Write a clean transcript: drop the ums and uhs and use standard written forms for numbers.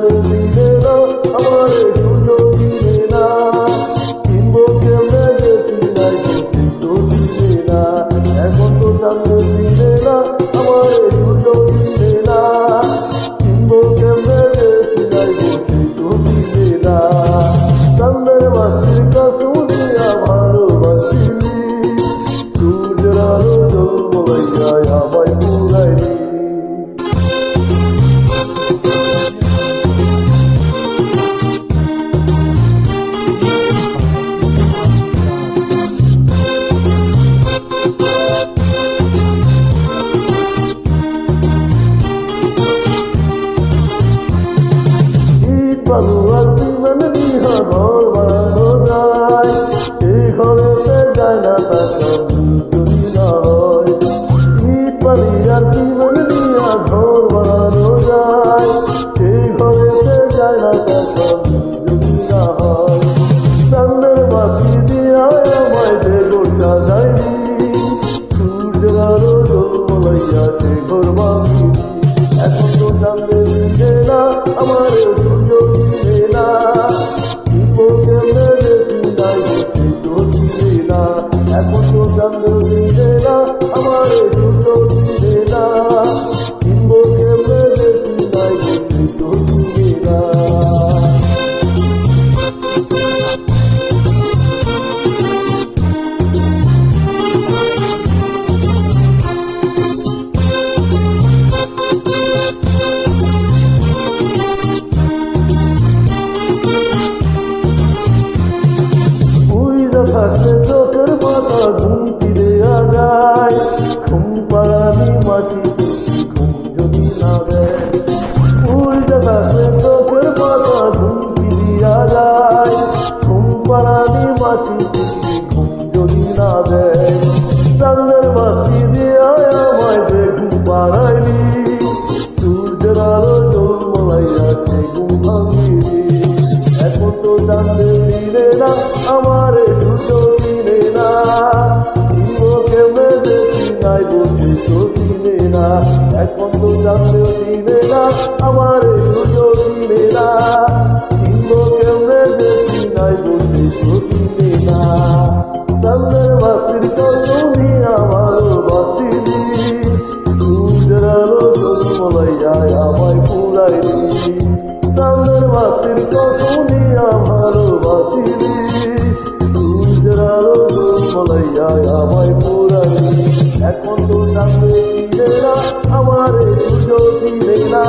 জানলে দিলে না আমার সুযোগ দিলে না কিনবো কেমনে গেছি নাই তো দিলে না এখন তো জানলে দিলে না আমার সুযোগ দিলে না কিনবো কেমনে গেছি নাই তো দিলে না চান্দের মাসির কসম দিয়া ভালোবাসিলি সূর্যের আলো জলমলাইয়া আমায় পুরাইলি বাবু আর জীবন নিহা ঘর বানানো যায় এই ঘরেতে যায় না তার যদি না হয় ঈদ পানি আর জীবন নিহা ঘর বানানো যায় এই ঘরেতে যায় না তার যদি না হয় চান্দের বাতি দিয়া আমায় দেবো সাজাইনি সূর্যের আলো জলমলাইয়া সে ঘর বাঁধি এখন তো জানলে দিলে না আমার সুযোগ দিলে না কিনবো কেমনে গেছি নাই তো দিলে না এখন তো জানলে দিলে না আমার সুযোগ দিলে না কিনবো কেমনে গেছি নাই তো দিলে না থাকলে চোখের পাতা ঘুমটি দেয়া যায় ঘুম পাড়ানি মাটিতে ঘুম যদি না দেয় উল্টে থাকলে চোখের পাতা ঘুমটি দেয়া যায় ঘুম পাড়ানি মাটিতে ঘুম যদি না দেয় চাঁদের বাতি দিয়া আমায় যে ঘুম পাড়াইলি সূর্যের আলো জলমলাইয়া সে ঘুম ভাঙিলি এখন তো জানলে দিলে না আমার সুযোগ দিলে না কিনবো কেমনে দেখি নাই বলছি তো দিলে না এখন তো জানলে দিলে না আমার সুযোগ দিলে না কিনবো কেমনে দেখি নাই বলছি তো দিলে না চাঁদের বাতির কসমি আমার বাতিলি সূর্যের আলো জলমলাইয়া আমায় পুরাইলি চাঁদের বাতির কসমি আমার বাতিলি সূর্যের আলো জলমলাইয়া আমায় পুরাইলি এখন তো জানলে দিলে না আমার সুযোগ দিলে না